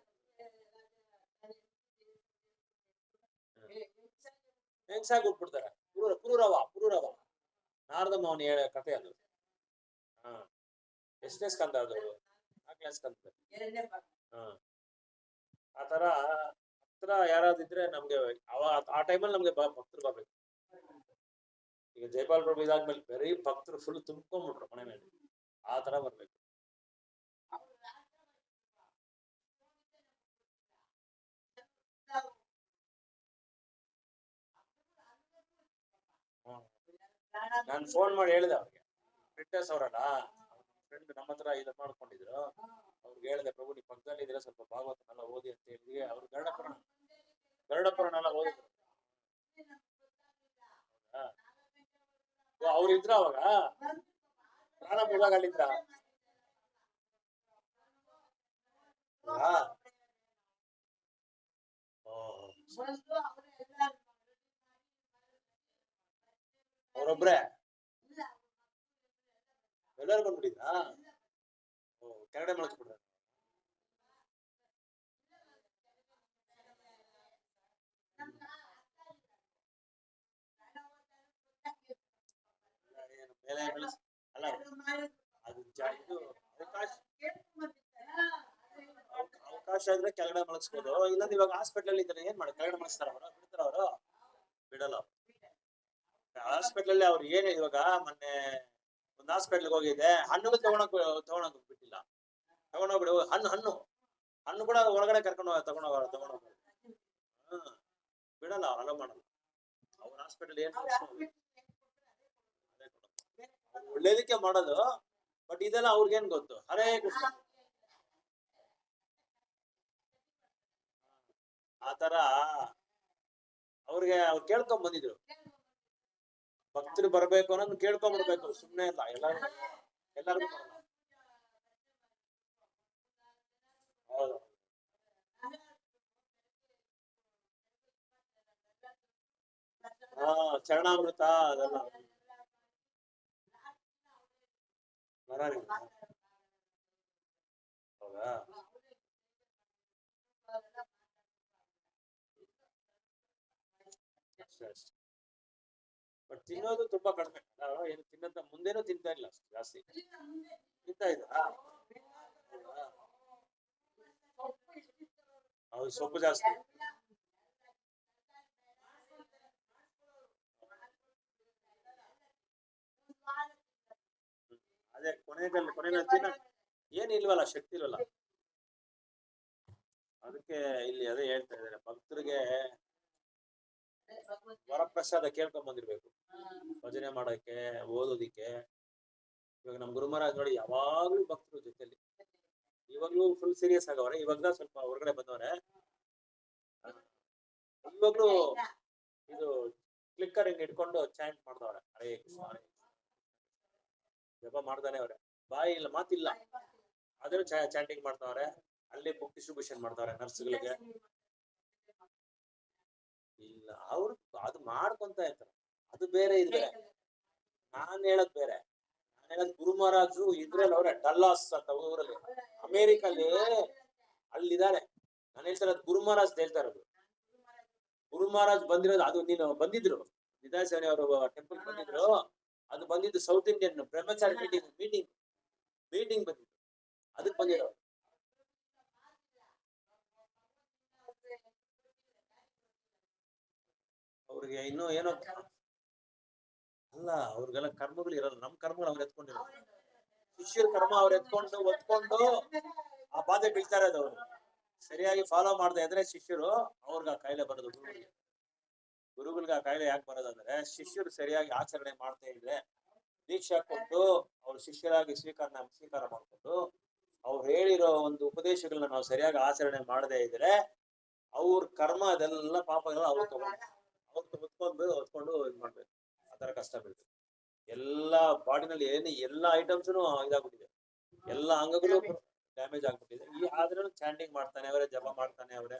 ಹೆಂಗ್ಸಾಗಿ ಹುಟ್ಬಿಡ್ತಾರೆ. ಪುರೂರವ ನಾರದ ಮೌನಿ ಹೇಳ ಕಥೆ ಅದು. ಎಷ್ಟನೇ ಸ್ಕಂದ ಅದು? 4ನೇ ಸ್ಕಂದ. ಆ ತರ ಹತ್ರ ಯಾರಾದಿದ್ರೆ ನಮ್ಗೆ ಆ ಟೈಮಲ್ಲಿ ನಮ್ಗೆ ಭಕ್ತರು ಬರ್ಬೇಕು. ಈಗ ಜೈಪಾಲ್ ಪ್ರಭು ಇದಾದ್ಮೇಲೆ ಬರೀ ಭಕ್ತರು ಫುಲ್ ತುಂಬ್ಕೊಂಡ್ಬಿಟ್ರು ಮನೆ ಮೇಲೆ, ಆ ತರ ಬರ್ಬೇಕು. ನಾನು ಫೋನ್ ಮಾಡಿ ಹೇಳಿದೆ ಅವ್ರಿಗೆ, ಫಿಟ್ನೆಸ್ ಅವರಲ್ಲ ಫ್ರೆಂಡ್ ನಮ್ಮ ಹತ್ರ ಇದು ಮಾಡ್ಕೊಂಡಿದ್ರು, ಅವ್ರಿಗೆ ಹೇಳಿದೆ, ಪ್ರಭು ನೀವು ಪಕ್ಕದಲ್ಲಿ ಇದ್ರೆ ಸ್ವಲ್ಪ ಭಾಗವತನೆಲ್ಲ ಓದಿ ಅಂತ ಹೇಳಿ. ಅವ್ರು ಗರುಡ ಎಲ್ಲ ಓದಿದ್ರು. ಅವ್ರು ಇದ್ರ ಅವಾಗ ಪ್ರಾಣ ಬಿಡುವಾಗ ಅಲ್ಲಿದ್ರ. ಅವ್ರೊಬ್ರೆ ಎಲ್ಲರೂ ಬಂದ್ಬಿಟ್ಟಿದ್ರಾ? ಕೆಳಗಡೆ ಮಲಗಿಸ್ಬಿಡ್ರ. ಅಲ್ಲ ಅದು ಇದು ಅವಕಾಶ ಇದ್ರೆ ಕೆಳಗಡೆ ಮಲಗಿಸ್ಬೋದು. ಇಲ್ಲಾಂದ್ರೆ ಇವಾಗ ಹಾಸ್ಪಿಟಲ್ ಇದ್ದಾರೆ, ಏನ್ ಮಾಡಿ ಕೆಳಗಡೆ ಮಲಗಿಸ್ತಾರ? ಬಿಡ್ತಾರ ಅವರು? ಬಿಡಲ್ಲ. ಹಾಸ್ಪಿಟಲ್ ಅವ್ರು ಏನೇ, ಇವಾಗ ಮೊನ್ನೆ ಒಂದು ಹಾಸ್ಪಿಟ್ಲ್ಗೆ ಹೋಗಿದ್ದೆ, ಹಣ್ಣು ತಗೊಂಡೋಗ್ ಬಿಟ್ಟಿಲ್ಲ. ತಗೊಂಡೋಗ್ಬಿಡು, ಹಣ್ಣು ಕೂಡ ಒಳಗಡೆ ತಗೊಂಡೋಗ ಬಿಡಲ್ಲ, ಅಲೋ ಮಾಡಲ್ಲ. ಅವ್ರ ಹಾಸ್ಪಿಟಲ್ ಏನ್ ಒಳ್ಳೇದಕ್ಕೆ ಮಾಡೋದು, ಬಟ್ ಇದೆಲ್ಲ ಅವ್ರಿಗೇನ್ ಗೊತ್ತು? ಹರೇ ಕೃಷ್ಣ ಆತರ ಅವ್ರಿಗೆ ಅವ್ರು ಕೇಳ್ಕೊಂಡ್ ಬಂದಿದ್ರು, ಭಕ್ತರು ಬರ್ಬೇಕು ಅನ್ನೋದು ಕೇಳ್ಕೊಂಡ್ಬಿಡ್ಬೇಕು, ಸುಮ್ನೆ ಇಲ್ಲ. ಎಲ್ಲರಿಗೂ ಹೌದು. ಹಾ, ಚರಣಾಮೃತ ಅದೆಲ್ಲ ಹೌದಾ. ಅಷ್ಟೇ. ಬಟ್ ತಿನ್ನೋದು ತುಂಬಾ ಕಡಿಮೆ. ಏನು ತಿನ್ನಂತ ಮುಂದೆನೂ ತಿಂತಾ ಇಲ್ಲ ಜಾಸ್ತಿ. ತಿಂತಾ ಇದ್ದ ಹೌದು, ಸೊಪ್ಪು ಜಾಸ್ತಿ. ಅದೇ ಕೊನೆಯಲ್ಲಿ ಏನ್ ಇಲ್ವಲ್ಲ, ಶಕ್ತಿ ಇಲ್ವಲ್ಲ. ಅದಕ್ಕೆ ಇಲ್ಲಿ ಅದೇ ಹೇಳ್ತಾ ಇದ್ದಾರೆ, ಭಕ್ತರಿಗೆ ವರಪ್ರಸಾದ ಕೇಳ್ಕೊಂಡ್ ಬಂದಿರ್ಬೇಕು, ಭಜನೆ ಮಾಡಕ್ಕೆ, ಓದೋದಿಕ್ಕೆ. ಇವಾಗ ನಮ್ ಗುರು ಮಹಾರಾಜ್ ನೋಡಿ, ಯಾವಾಗ್ಲೂ ಭಕ್ತರು ಜೊತೆಲಿ. ಇವಾಗ್ಲೂ ಫುಲ್ ಸೀರಿಯಸ್ ಆಗವ್ರೆ, ಇವಾಗ ಸ್ವಲ್ಪ ಹೊರಗಡೆ ಬಂದವ್ರೆ. ಇವಾಗ್ಲೂ ಇದು ಕ್ಲಿಕ್ಕರ್ ಹಿಂಗ್ ಇಟ್ಕೊಂಡು ಚಾಂಟ್ ಮಾಡ್ದವ್ರೆ, ಹರೇ ಕೃಷ್ಣ ಹರೇ ಜಪ ಮಾಡ್ತಾನೆ ಅವ್ರೆ. ಬಾಯಿ ಇಲ್ಲ, ಮಾತಿಲ್ಲ, ಆದ್ರೂ ಚಾಂಟಿಂಗ್ ಮಾಡ್ತಾವ್ರೆ. ಅಲ್ಲಿ ಬುಕ್ ಡಿಸ್ಟ್ರಿಬ್ಯೂಷನ್ ಮಾಡ್ತಾವ್ರೆ ನರ್ಸ್ಗಳಿಗೆ. ಇಲ್ಲ, ಅವ್ರು ಅದು ಮಾಡ್ಕೊಂತ ಇರ್ತಾರೆ, ಅದು ಬೇರೆ ಇದು ಬೇರೆ. ನಾನ್ ಹೇಳದ್ ಬೇರೆ. ನಾನ್ ಹೇಳದ್ ಗುರು ಮಹಾರಾಜು ಇದ್ರಲ್ಲಿ ಅವ್ರೆ, ಡಲ್ಲಾಸ್ ಅಂತ ಊರಲ್ಲಿ ಅಮೇರಿಕಲ್ಲಿ ಅಲ್ಲಿದ್ದಾರೆ. ನಾನು ಹೇಳ್ತಾರದ್ ಗುರು ಮಹಾರಾಜ್ ಹೇಳ್ತಾ ಇರೋದು. ಗುರು ಮಹಾರಾಜ್ ಬಂದಿರೋದು ಅದು, ನೀನು ಬಂದಿದ್ರು ನಿಧಾಸೇನೆ ಅವರು ಟೆಂಪಲ್ ಬಂದಿದ್ರು. ಅದು ಬಂದಿದ್ದು ಸೌತ್ ಇಂಡಿಯನ್ ಬ್ರಹ್ಮಚಾರಿ ಮೀಟಿಂಗ್ ಬಂದಿದ್ರು, ಅದಕ್ಕೆ ಬಂದಿರೋ. ಅವ್ರಿಗೆ ಇನ್ನೂ ಏನೋ ಅಲ್ಲ, ಅವ್ರಿಗೆಲ್ಲ ಕರ್ಮಗಳು ಇರಲ್ಲ. ನಮ್ ಕರ್ಮಗಳು ಅವ್ರು ಎತ್ಕೊಂಡಿರೋ, ಶಿಷ್ಯರ ಕರ್ಮ ಅವ್ರು ಎತ್ಕೊಂಡು ಒತ್ಕೊಂಡು ಆ ಬಾಧೆ ಬೀಳ್ತಾ ಇರೋದು. ಅವ್ರು ಸರಿಯಾಗಿ ಫಾಲೋ ಮಾಡದೆ ಇದ್ರೆ ಶಿಷ್ಯರು, ಅವ್ರಿಗೆ ಆ ಕಾಯಿಲೆ ಬರೋದು. ಗುರುಗಳಿಗೆ ಆ ಕಾಯಿಲೆ ಯಾಕೆ ಬರೋದಂದ್ರೆ, ಶಿಷ್ಯರು ಸರಿಯಾಗಿ ಆಚರಣೆ ಮಾಡ್ತಾ ಇದ್ರೆ, ದೀಕ್ಷಾ ಕೊಟ್ಟು ಅವ್ರು ಶಿಷ್ಯರಾಗಿ ಸ್ವೀಕಾರ ಮಾಡ್ಕೊಂಡು ಅವ್ರು ಹೇಳಿರೋ ಒಂದು ಉಪದೇಶಗಳನ್ನ ನಾವು ಸರಿಯಾಗಿ ಆಚರಣೆ ಮಾಡದೇ ಇದ್ರೆ, ಅವ್ರ ಕರ್ಮ ಅದೆಲ್ಲ ಪಾಪಗಳ ಅವ್ರು ಹೊತ್ಕೊಂಡು ಇದ್ ಮಾಡ್ಬೇಕು. ಆತರ ಕಷ್ಟ ಬೀಳ್ಬೇಕು. ಎಲ್ಲಾ ಬಾಡಿನಲ್ಲಿ ಎಲ್ಲಾ ಐಟಮ್ಸ್ನು ಇದಾಗ್ಬಿಟ್ಟಿದೆ, ಎಲ್ಲಾ ಅಂಗಗಳು ಡ್ಯಾಮೇಜ್ ಆಗ್ಬಿಟ್ಟಿದೆ. ಆದ್ರೂ ಚಾಂಟಿಂಗ್ ಮಾಡ್ತಾನೆ ಅವರೇ, ಜಪ ಮಾಡ್ತಾನೆ ಅವರೇ.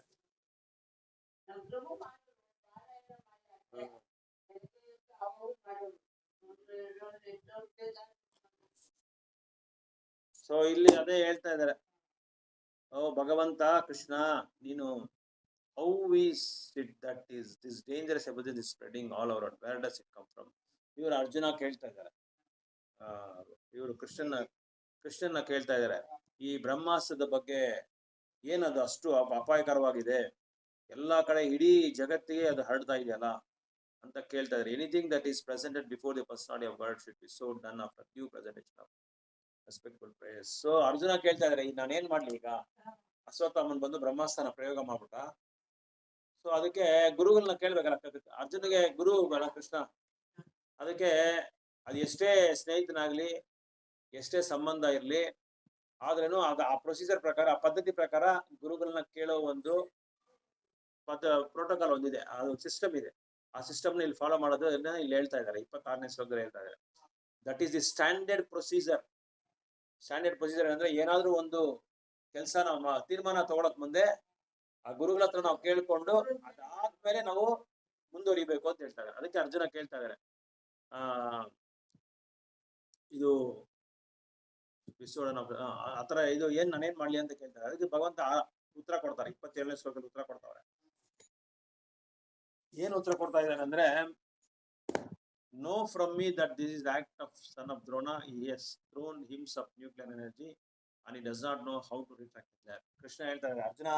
ಸೊ ಇಲ್ಲಿ ಅದೇ ಹೇಳ್ತಾ ಇದಾರೆ, ಓ ಭಗವಂತ ಕೃಷ್ಣ, ನೀನು how is it that is this dangerous epidemic is spreading all over, where does it come from? ಇವರು ಅರ್ಜುನ ಕೇಳ್ತಾ ಇದ್ದಾರೆ, ಇವರು ಕೃಷ್ಣನ ಕೇಳ್ತಾ ಇದ್ದಾರೆ, ಈ ಬ್ರಹ್ಮಾಸ್ತ್ರದ ಬಗ್ಗೆ ಏನದು ಅಷ್ಟು ಅಪಾಯಕರವಾಗಿದೆ, ಎಲ್ಲಾ ಕಡೆ ಇಡೀ ಜಗತ್ತಿಗೆ ಅದು ಹರಡ್ತಾ ಇದೆಯಲ್ಲ ಅಂತ ಕೇಳ್ತಾ ಇದ್ದಾರೆ. Anything that is presented before the personality of God should be so done after due presentation of respectful prayers. So Arjuna ಕೇಳ್ತಾ ಇದ್ದಾರೆ, ಈಗ ನಾನೇನ್ ಮಾಡ್ಲಿ? ಈಗ ಅಶ್ವತ್ಥಾಮನ್ ಬಂದು ಬ್ರಹ್ಮಾಸ್ತ್ರನ ಪ್ರಯೋಗ ಮಾಡ್ಬಿಟ್ಟ. ಸೊ ಅದಕ್ಕೆ ಗುರುಗಳನ್ನ ಕೇಳ್ಬೇಕಲ್ಲ. ಅರ್ಜುನಿಗೆ ಗುರು ಬೇಡ ಕೃಷ್ಣ. ಅದಕ್ಕೆ ಅದು ಎಷ್ಟೇ ಸ್ನೇಹಿತನಾಗ್ಲಿ, ಎಷ್ಟೇ ಸಂಬಂಧ ಇರ್ಲಿ, ಆದ್ರೇನು ಆ ಪ್ರೊಸೀಜರ್ ಪ್ರಕಾರ, ಆ ಪದ್ಧತಿ ಪ್ರಕಾರ ಗುರುಗಳನ್ನ ಕೇಳೋ ಒಂದು ಪ್ರೋಟೋಕಾಲ್ ಒಂದಿದೆ, ಅದು ಸಿಸ್ಟಮ್ ಇದೆ. ಆ ಸಿಸ್ಟಮ್ನ ಇಲ್ಲಿ ಫಾಲೋ ಮಾಡೋದು ಇಲ್ಲಿ ಹೇಳ್ತಾ ಇದ್ದಾರೆ, 26ನೇ ಶ್ಲೋಕದಲ್ಲಿ ಹೇಳ್ತಾ ಇದ್ದಾರೆ. That is the standard procedure. Standard procedure ಅಂದ್ರೆ, ಏನಾದ್ರೂ ಒಂದು ಕೆಲಸ ನಾವು ತೀರ್ಮಾನ ತಗೊಳಕ್ ಮುಂದೆ ಆ ಗುರುಗಳ ಹತ್ರ ನಾವು ಕೇಳ್ಕೊಂಡು ಅದಾದ್ಮೇಲೆ ನಾವು ಮುಂದುವರಿಬೇಕು ಅಂತ ಹೇಳ್ತಾ ಇದ್ದಾರೆ. ಅದಕ್ಕೆ ಅರ್ಜುನ ಕೇಳ್ತಾ ಇದ್ದಾರೆ, ಇದು ಆತರ ಇದು ಏನ್ ನಾನೇನ್ ಮಾಡ್ಲಿ ಅಂತ ಕೇಳ್ತಾರೆ. ಅದಕ್ಕೆ ಭಗವಂತ ಉತ್ತರ ಕೊಡ್ತಾರೆ, 27ನೇ ಶ್ಲೋಕದಲ್ಲಿ ಉತ್ತರ ಕೊಡ್ತಾರೆ. ಏನ್ ಉತ್ತರ ಕೊಡ್ತಾ ಇದ್ದಾನೆ ಅಂದ್ರೆ, no from me that this is act of son of Drona, he has thrown hymns of nuclear energy and he does not know how to refract it. Krishna ಹೇಳ್ತಾ ಇದ್ದಾರೆ, ಅರ್ಜುನ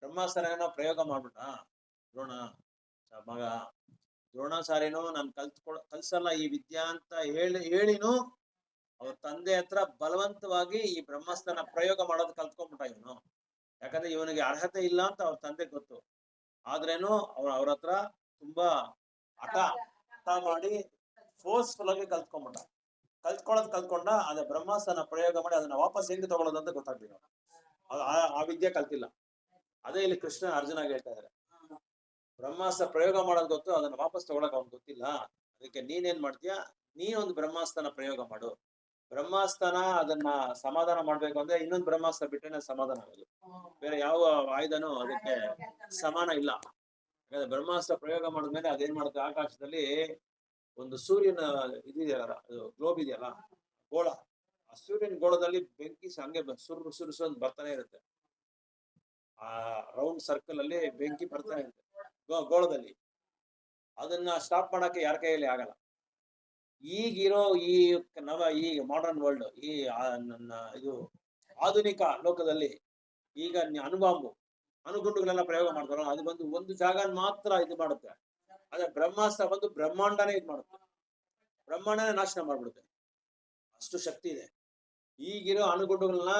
ಬ್ರಹ್ಮಾಸ್ತ್ರನ ಪ್ರಯೋಗ ಮಾಡ್ಬಿಟ್ಟ ದ್ರೋಣ ಮಗ. ದ್ರೋಣಾಚಾರ್ಯನು ನಾನು ಕಲ್ಸಲ್ಲ ಈ ವಿದ್ಯಾ ಅಂತ ಹೇಳಿನು ಅವ್ರ ತಂದೆ ಹತ್ರ ಬಲವಂತವಾಗಿ ಈ ಬ್ರಹ್ಮಾಸ್ತ್ರನ ಪ್ರಯೋಗ ಮಾಡೋದು ಕಲ್ತ್ಕೊಂಡ್ಬಿಟ್ಟ ಇವನು. ಯಾಕಂದ್ರೆ ಇವನಿಗೆ ಅರ್ಹತೆ ಇಲ್ಲ ಅಂತ ಅವ್ರ ತಂದೆ ಗೊತ್ತು. ಆದ್ರೇನು ಅವ್ರ ಹತ್ರ ತುಂಬಾ ಹಠ ಮಾಡಿ ಫೋರ್ಸ್ಫುಲ್ ಆಗಿ ಕಲ್ತ್ಕೊಂಡ. ಅದೇ ಬ್ರಹ್ಮಾಸ್ತ್ರನ ಪ್ರಯೋಗ ಮಾಡಿ ಅದನ್ನ ವಾಪಸ್ ಹೆಂಗ್ ತಗೊಳ್ಳೋದು ಅಂತ ಗೊತ್ತಾಗ್ಲಿಲ್ಲ. ಆ ವಿದ್ಯೆ ಕಲ್ತಿಲ್ಲ. ಅದೇ ಇಲ್ಲಿ ಕೃಷ್ಣ ಅರ್ಜುನಾಗ ಹೇಳ್ತಾ ಇದಾರೆ, ಬ್ರಹ್ಮಾಸ್ತ್ರ ಪ್ರಯೋಗ ಮಾಡೋದು ಗೊತ್ತು, ಅದನ್ನ ವಾಪಸ್ ತಗೊಳಕ್ ಅವ್ನು ಗೊತ್ತಿಲ್ಲ. ಅದಕ್ಕೆ ನೀನೇನ್ ಮಾಡ್ತೀಯ, ನೀನೊಂದು ಬ್ರಹ್ಮಾಸ್ತ್ರನ ಪ್ರಯೋಗ ಮಾಡು. ಬ್ರಹ್ಮಾಸ್ತ್ರನ ಅದನ್ನ ಸಮಾಧಾನ ಮಾಡ್ಬೇಕು ಅಂದ್ರೆ ಇನ್ನೊಂದು ಬ್ರಹ್ಮಾಸ್ತ್ರ ಬಿಟ್ಟರೆ ಸಮಾಧಾನ ಆಗೋದು. ಬೇರೆ ಯಾವ ಆಯುಧನೂ ಅದಕ್ಕೆ ಸಮಾನ ಇಲ್ಲ. ಯಾಕಂದ್ರೆ ಬ್ರಹ್ಮಾಸ್ತ್ರ ಪ್ರಯೋಗ ಮಾಡಿದ್ಮೇಲೆ ಅದೇನ್ ಮಾಡುತ್ತೆ, ಆಕಾಶದಲ್ಲಿ ಒಂದು ಸೂರ್ಯನ ಇದೆಯಲ್ಲ, ಅದು ಗ್ಲೋಬ್ ಇದೆಯಲ್ಲ, ಗೋಳ, ಆ ಸೂರ್ಯನ ಗೋಳದಲ್ಲಿ ಬೆಂಕಿ ಹಂಗೆ ಸುರು ಬರ್ತಾನೆ ಇರುತ್ತೆ. ಆ ರೌಂಡ್ ಸರ್ಕಲ್ ಅಲ್ಲಿ ಬೆಂಕಿ ಬರ್ತಾನೆ ಇರುತ್ತೆ ಗೋಳದಲ್ಲಿ. ಅದನ್ನ ಸ್ಟಾಪ್ ಮಾಡಕ್ಕೆ ಯಾರ ಕೈಯಲ್ಲಿ ಆಗಲ್ಲ. ಈಗಿರೋ ಈ ಈ ಮಾಡರ್ನ್ ವರ್ಲ್ಡ್, ಈ ನನ್ನ ಇದು ಆಧುನಿಕ ಲೋಕದಲ್ಲಿ ಈಗ ಅಣುಗುಂಡುಗಳೆಲ್ಲ ಪ್ರಯೋಗ ಮಾಡ್ತಾರಲ್ಲ, ಅದು ಬಂದು ಒಂದು ಜಾಗ ಮಾತ್ರ ಇದು ಮಾಡುತ್ತೆ. ಆದ್ರೆ ಬ್ರಹ್ಮಾಸ್ತ್ರ ಬಂದು ಬ್ರಹ್ಮಾಂಡನೇ ಇದು ಮಾಡುತ್ತೆ, ಬ್ರಹ್ಮಾಂಡನೇ ನಾಶನ ಮಾಡ್ಬಿಡುತ್ತೆ. ಅಷ್ಟು ಶಕ್ತಿ ಇದೆ. ಈಗಿರೋ ಅಣುಗುಂಡುಗಳನ್ನ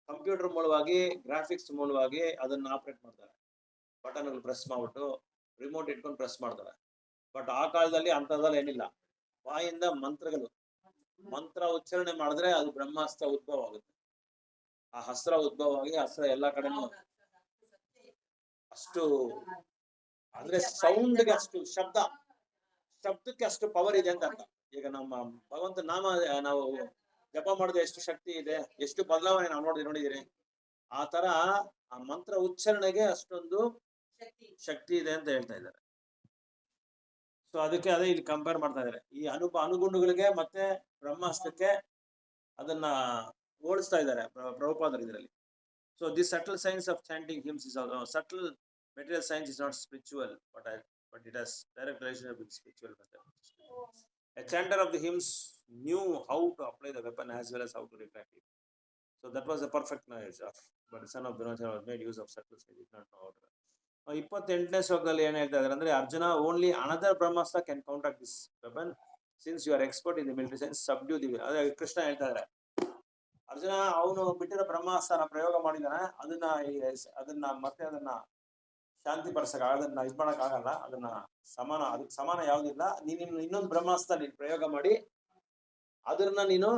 ಕಂಪ್ಯೂಟರ್ ಮೂಲವಾಗಿ, ಗ್ರಾಫಿಕ್ಸ್ ಮೂಲವಾಗಿ ಅದನ್ನ ಆಪರೇಟ್ ಮಾಡ್ತಾರೆ. ಬಟನ್ ಪ್ರೆಸ್ ಮಾಡ್ಬಿಟ್ಟು ರಿಮೋಟ್ ಇಟ್ಕೊಂಡು ಪ್ರೆಸ್ ಮಾಡ್ತಾರೆ. ಬಟ್ ಆ ಕಾಲದಲ್ಲಿ ಅಂತದ್ರಲ್ಲಿ ಏನಿಲ್ಲ. ಬಾಯಿಂದ ಮಂತ್ರ ಉಚ್ಚಾರಣೆ ಮಾಡಿದ್ರೆ ಅದು ಬ್ರಹ್ಮಾಸ್ತ್ರ ಉದ್ಭವ ಆಗುತ್ತೆ. ಆ ಅಸ್ತ್ರ ಉದ್ಭವ ಆಗಿ ಅಸ್ತ್ರ ಎಲ್ಲಾ ಕಡೆನೂ ಅಷ್ಟು, ಅಂದ್ರೆ ಸೌಂಡ್ಗೆ ಅಷ್ಟು, ಶಬ್ದಕ್ಕೆ ಅಷ್ಟು ಪವರ್ ಇದೆ ಅಂತ ಅರ್ಥ. ಈಗ ನಮ್ಮ ಭಗವಂತ ನಾಮ ನಾವು ಜಪ ಮಾಡಿದ್ರೆ ಎಷ್ಟು ಶಕ್ತಿ ಇದೆ, ಎಷ್ಟು ಬದಲಾವಣೆ ನಾವು ನೋಡಿದಿರಿ. ಆ ತರ ಆ ಮಂತ್ರ ಉಚ್ಚಾರಣೆಗೆ ಅಷ್ಟೊಂದು ಶಕ್ತಿ ಇದೆ ಅಂತ ಹೇಳ್ತಾ ಇದ್ದಾರೆ. ಸೊ ಅದಕ್ಕೆ ಅದೇ ಇಲ್ಲಿ ಕಂಪೇರ್ ಮಾಡ್ತಾ ಇದ್ದಾರೆ. ಈ ಅಣುಗುಂಡುಗಳಿಗೆ ಮತ್ತೆ ಬ್ರಹ್ಮಾಸ್ತ್ರಕ್ಕೆ ಅದನ್ನ ಹೋಲಿಸ್ತಾ ಇದ್ದಾರೆ ಪ್ರಭುಪಾದರು ಇದರಲ್ಲಿ. So this subtle science of chanting hymns is subtle material science is not spiritual, but it has direct relationship with spiritual method. A chanter of the hymns knew how to apply the weapon as well as how to retract it. So that was the perfect knowledge of, but the son of Dronacharya made use of subtle science, did not know how to. 28ನೇ ಶ್ಲೋಕದಲ್ಲಿ ಏನ್ ಹೇಳ್ತಾ ಇದ್ದಾರೆ ಅಂದ್ರೆ, Arjuna, only another Brahmastra can counter this weapon, since you are expert in the military science, subdue the. ಅದೇ ಕೃಷ್ಣ ಹೇಳ್ತಾ ಇದ್ದಾರೆ, ಅರ್ಜುನ ಅವನು ಬಿಟ್ಟಿರೋ ಬ್ರಹ್ಮಾಸ್ತ್ರನ ಪ್ರಯೋಗ ಮಾಡಿದಾನೆ, ಅದನ್ನ ಮತ್ತೆ ಅದನ್ನ ಶಾಂತಿ ಪಡಿಸಕ, ಅದನ್ನ ಇದು ಮಾಡಕ್ ಆಗಲ್ಲ. ಅದಕ್ಕೆ ಸಮಾನ ಯಾವ್ದಿಲ್ಲ. ನೀನು ಇನ್ನೊಂದು ಬ್ರಹ್ಮಾಸ್ತ್ರ ನೀನು ಪ್ರಯೋಗ ಮಾಡಿ ಅದನ್ನ ನೀನು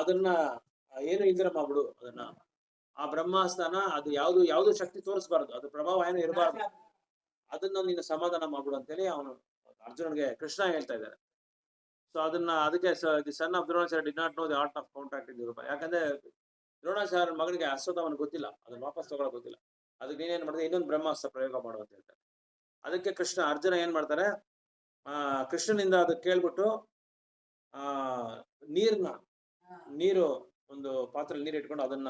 ಅದನ್ನ ಏನು ಇಂದ್ರ ಮಾಡ್ಬಿಡು. ಅದನ್ನ ಆ ಬ್ರಹ್ಮಾಸ್ತ್ರನ ಅದು ಯಾವ್ದು ಶಕ್ತಿ ತೋರಿಸಬಾರ್ದು, ಅದು ಪ್ರಭಾವ ಏನು ಇರಬಾರ್ದು, ಅದನ್ನ ನೀನು ಸಮಾಧಾನ ಮಾಡ್ಬಿಡು ಅಂತೇಳಿ ಅವನು ಅರ್ಜುನನಿಗೆ ಕೃಷ್ಣ ಹೇಳ್ತಾ ಇದ್ದಾರೆ. ಸೊ ಅದಕ್ಕೆ the son of Dronacharya did not know the art of counteracting the ರೂಪ. ಯಾಕಂದ್ರೆ ದ್ರೋಣಾಚಾರ್ಯ ಮಗನಿಗೆ ಅಶ್ವತ್ಥಾಮನಿಗೆ ಗೊತ್ತಿಲ್ಲ, ಅದನ್ನ ವಾಪಸ್ ತಗೊಳಕ್ ಗೊತ್ತಿಲ್ಲ. ಅದಕ್ಕೆ ನೀನೇನ್ ಮಾಡಿದ್ರೆ ಇನ್ನೊಂದು ಬ್ರಹ್ಮಾಸ್ತ್ರ ಪ್ರಯೋಗ ಮಾಡು ಅಂತ ಹೇಳ್ತಾರೆ. ಅದಕ್ಕೆ ಅರ್ಜುನ ಏನ್ ಮಾಡ್ತಾರೆ, ಕೃಷ್ಣನಿಂದ ಅದು ಕೇಳ್ಬಿಟ್ಟು ನೀರು ಒಂದು ಪಾತ್ರೆ ನೀರು ಇಟ್ಕೊಂಡು ಅದನ್ನ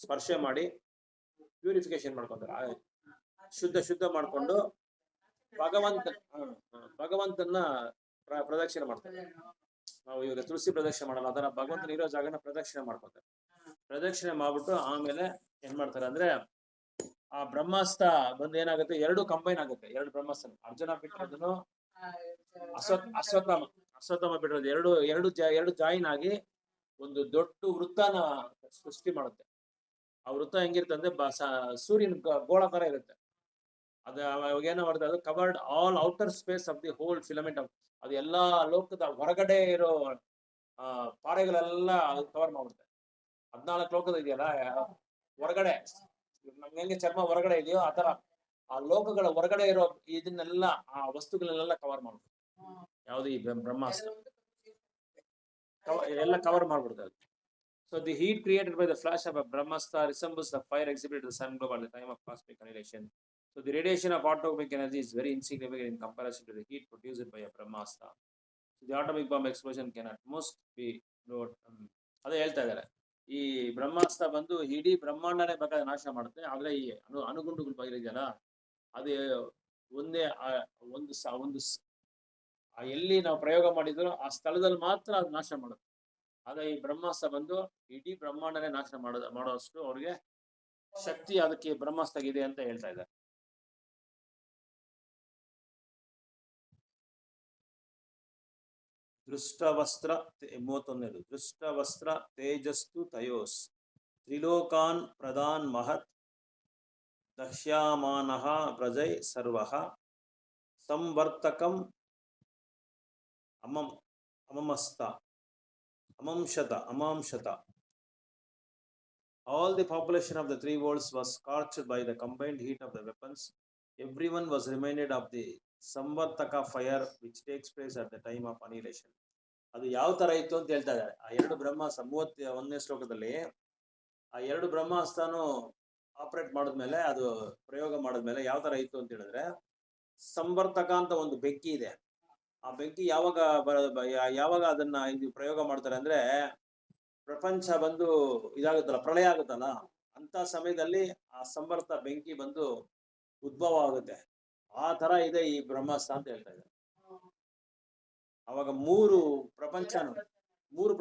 ಸ್ಪರ್ಶ ಮಾಡಿ ಪ್ಯೂರಿಫಿಕೇಶನ್ ಮಾಡ್ಕೊಂತಾರೆ, ಶುದ್ಧ ಮಾಡ್ಕೊಂಡು ಭಗವಂತನ ಪ್ರದಕ್ಷಿಣೆ ಮಾಡ್ತಾರೆ. ನಾವು ಇವಾಗ ತುಳಸಿ ಪ್ರದಕ್ಷಿಣೆ ಮಾಡಲ್ಲ, ಅದರ ಭಗವಂತನ ಇರೋ ಜಾಗನ ಪ್ರದಕ್ಷಿಣೆ ಮಾಡ್ಕೊತಾರೆ. ಪ್ರದಕ್ಷಿಣೆ ಮಾಡ್ಬಿಟ್ಟು ಆಮೇಲೆ ಏನ್ ಮಾಡ್ತಾರೆ ಅಂದ್ರೆ, ಆ ಬ್ರಹ್ಮಾಸ್ತ್ರ ಬಂದು ಏನಾಗುತ್ತೆ, ಎರಡು ಕಂಬೈನ್ ಆಗುತ್ತೆ. ಎರಡು ಬ್ರಹ್ಮಾಸ್ತ್ರ, ಅರ್ಜುನ ಬಿಟ್ಟಿರೋದನ್ನು ಅಶ್ವತ್ಥಾಮ ಬಿಟ್ಟಿರೋದು ಎರಡು ಜಾಯಿನ್ ಆಗಿ ಒಂದು ದೊಡ್ಡ ವೃತ್ತನ ಸೃಷ್ಟಿ ಮಾಡುತ್ತೆ. ಆ ವೃತ್ತ ಹೆಂಗಿರುತ್ತೆ ಅಂದ್ರೆ ಸೂರ್ಯನ ಗೋಳ ತರ ಇರುತ್ತೆ. ಏನೋ ಮಾಡುತ್ತೆ, ಅದು covered all outer space of the whole filament of, ಅದು ಎಲ್ಲಾ ಲೋಕದ ಹೊರಗಡೆ ಇರೋ ಪಾರೆಗಳೆಲ್ಲ ಕವರ್ ಮಾಡುತ್ತೆ. 14 ಲೋಕದ ಇದೆಯಲ್ಲ ಹೊರಗಡೆ, ನಮ್ಗೆ ಹೆಂಗೆ ಚರ್ಮ ಹೊರಗಡೆ ಇದೆಯೋ ಆ ತರ ಆ ಲೋಕಗಳ ಹೊರಗಡೆ ಇರೋ ಇದನ್ನೆಲ್ಲ, ಆ ವಸ್ತುಗಳನ್ನೆಲ್ಲ ಕವರ್ ಮಾಡುತ್ತೆ. ಯಾವ್ದು ಈ ಬ್ರಹ್ಮಾಸ್ತ್ರ ಎಲ್ಲ cover ಮಾಡ್ಬಿಡ್ತದೆ. So the heat created by the flash of a Brahmastra resembles the fire exhibited to the sun globe at the time of cosmic annihilation. So the radiation of atomic energy is very insignificant in comparison to the heat produced by a Brahmastra. So the atomic bomb explosion can at most be ಅದೇ ಹೇಳ್ತಾ ಇದ್ದಾರೆ, ಈ ಬ್ರಹ್ಮಾಸ್ತ್ರ ಬಂದು ಇಡೀ ಬ್ರಹ್ಮಾಂಡನೇ ಬೇಕಾದ್ರೆ ನಾಶ ಮಾಡುತ್ತೆ. ಆದ್ರೆ ಈ ಅಣುಗುಂಡುಗಳು ಬಗೆದಿದೆಯಲ್ಲ, ಅದು ಒಂದು ಎಲ್ಲಿ ನಾವು ಪ್ರಯೋಗ ಮಾಡಿದ್ರು ಆ ಸ್ಥಳದಲ್ಲಿ ಮಾತ್ರ ಅದು ನಾಶ ಮಾಡುತ್ತೆ. ಆಗ ಈ ಬ್ರಹ್ಮಾಸ್ತ್ರ ಬಂದು ಇಡೀ ಬ್ರಹ್ಮಾಂಡನೇ ನಾಶ ಮಾಡೋಷ್ಟು ಅವ್ರಿಗೆ ಶಕ್ತಿ ಅದಕ್ಕೆ ಬ್ರಹ್ಮಾಸ್ತ್ರ ಇದೆ ಅಂತ ಹೇಳ್ತಾ ಇದ್ದಾರೆ. ದೃಷ್ಟವಸ್ತ್ರ 31ನೇದು, ದೃಷ್ಟವಸ್ತ್ರ ತೇಜಸ್ತು ತಯೋಸ್ ತ್ರಿಲೋಕಾನ್ ಪ್ರಧಾನ್ ಮಹತ್ ದಕ್ಷ್ಯಾಮಾನಃ ಪ್ರಜೈ ಸರ್ವಃ ಸಂವರ್ತಕಂ ಅಮಂಶತ. All the population of the three worlds was scorched by the combined heat of the weapons. Everyone was reminded of the Samvartaka fire which takes place at the time of annihilation. ಅದು ಯಾವ ತರ ಇತ್ತು ಅಂತ ಹೇಳ್ತಾ ಇದ್ದಾರೆ. ಆ 2 ಬ್ರಹ್ಮಾಸ್ತ್ರ 31ನೇ ಶ್ಲೋಕದಲ್ಲಿ ಆ 2 ಬ್ರಹ್ಮಾಸ್ತ್ರನು ಆಪರೇಟ್ ಮಾಡಿದ್ಮೇಲೆ, ಅದು ಪ್ರಯೋಗ ಮಾಡಿದ್ಮೇಲೆ ಯಾವ ತರ ಇತ್ತು ಅಂತ ಹೇಳಿದ್ರೆ, ಸಂವರ್ತಕ ಅಂತ ಒಂದು ಬೆಂಕಿ ಇದೆ. ಆ ಬೆಂಕಿ ಯಾವಾಗ ಅದನ್ನ ಇದು ಪ್ರಯೋಗ ಮಾಡ್ತಾರೆ ಅಂದ್ರೆ, ಪ್ರಪಂಚ ಬಂದು ಇದಾಗುತ್ತಲ್ಲ, ಪ್ರಳಯ ಆಗುತ್ತಲ್ಲ, ಅಂತ ಸಮಯದಲ್ಲಿ ಆ ಸಂವರ್ತ ಬೆಂಕಿ ಬಂದು ಉದ್ಭವ ಆಗುತ್ತೆ. ಆ ತರ ಇದೆ ಈ ಬ್ರಹ್ಮಾಸ್ತ್ರ ಅಂತ ಹೇಳ್ತಾ ಇದ್ದಾರೆ. ಅವಾಗ 3 ಪ್ರಪಂಚ ಅಂದ್ರೆ ಮೂರು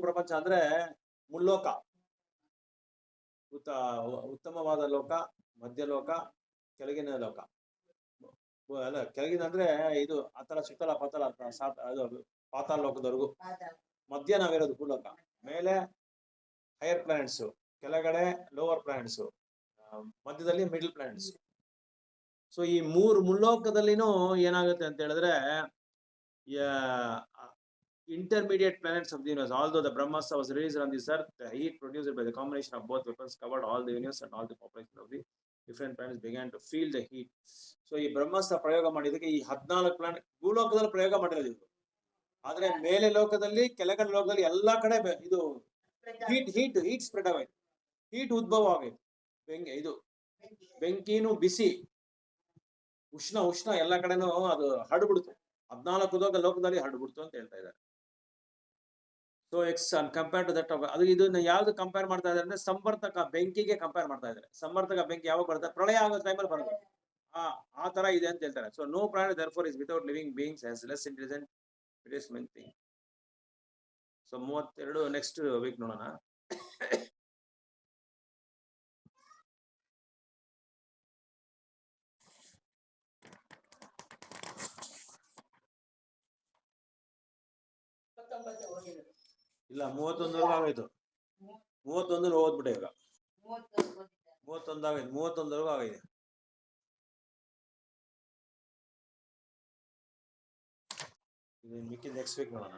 ಪ್ರಪಂಚ ಅಂದ್ರೆ ಮುಲ್ಲೋಕ, ಉತ್ತಮವಾದ ಲೋಕ, ಮಧ್ಯಲೋಕ, ಕೆಳಗಿನ ಲೋಕ. ಅಲ್ಲ, ಕೆಳಗಿನ ಅಂದ್ರೆ ಇದು ಆತರ ಸುತ್ತಲ ಪಾತಾಳ ಲೋಕದವರೆಗೂ. ಮಧ್ಯ ನಾವಿರೋದು ಭೂಲೋಕ, ಮೇಲೆ ಹೈಯರ್ ಪ್ಲಾನೆಟ್ಸ್, ಕೆಳಗಡೆ ಲೋವರ್ ಪ್ಲಾನೆಟ್ಸ್, ಮಧ್ಯದಲ್ಲಿ ಮಿಡಲ್ ಪ್ಲಾನೆಟ್ಸ್. ಸೊ ಈ 3 ಮುಲ್ಲೋಕದಲ್ಲಿನೂ ಏನಾಗುತ್ತೆ ಅಂತ ಹೇಳಿದ್ರೆ, intermediate planets of the universe. Although the Brahmastra was released on this earth, the heat produced by the combination of both weapons covered all the universe, and all the population of the different planets began to feel the heat. So ಈ ಬ್ರಹ್ಮಾಸ್ತ್ರ ಪ್ರಯೋಗ ಮಾಡಿದಕ್ಕೆ ಈ 14 planet ಭೂಲೋಕದಲ್ಲಿ ಪ್ರಯೋಗ ಮಾಡಿರೋದು ಇದು. ಆದ್ರೆ ಮೇಲೆ ಲೋಕದಲ್ಲಿ, ಕೆಳಗಡೆ ಲೋಕದಲ್ಲಿ ಎಲ್ಲಾ ಕಡೆ ಇದು ಹೀಟ್ ಸ್ಪ್ರೆಡ್ ಆಗೋಯ್ತು, ಹೀಟ್ ಉದ್ಭವ ಆಗೈತೆ. ಬೆಂಕಿನೂ ಬಿಸಿ, ಉಷ್ಣ ಎಲ್ಲ ಕಡೆನೂ ಅದು ಹರಡ್ಬಿಡ್ತು. 14 ಲೋಕದಲ್ಲಿ ಹರಡ್ಬಿಡ್ತು ಅಂತ ಹೇಳ್ತಾ ಇದ್ದಾರೆ. So x compare to that, ಅದು ಇದನ್ನ ಯಾವ್ದು ಕಂಪೇರ್ ಮಾಡ್ತಾ ಇದ್ದಾರೆ ಅಂದ್ರೆ, ಸಂವರ್ತಕ ಬೆಂಕಿಗೆ ಕಂಪೇರ್ ಮಾಡ್ತಾ ಇದ್ದಾರೆ. ಸಂವರ್ತಕ ಬೆಂಕಿ ಯಾವಾಗ ಬರುತ್ತೆ? ಪ್ರಳಯ ಆಗೋ ಟೈಮಲ್ಲಿ ಬರುತ್ತೆ. ಆ ತರ ಇದೆ ಅಂತ ಹೇಳ್ತಾರೆ. So no planet therefore is without living beings, has less intelligent, it is main thing. So 32 next week ನೋಡೋಣ. ಇಲ್ಲ, 31 ಆಗೋಯ್ತು. 31 ಓದ್ಬಿಟ್ಟೆ ಈಗ. 31 ಆಗೈತೆ, 31 ಆಗಿದೆ. ಇದು ಮಿಕ್ಕಿ ನೆಕ್ಸ್ಟ್ ವೀಕ್ ನೋಡೋಣ.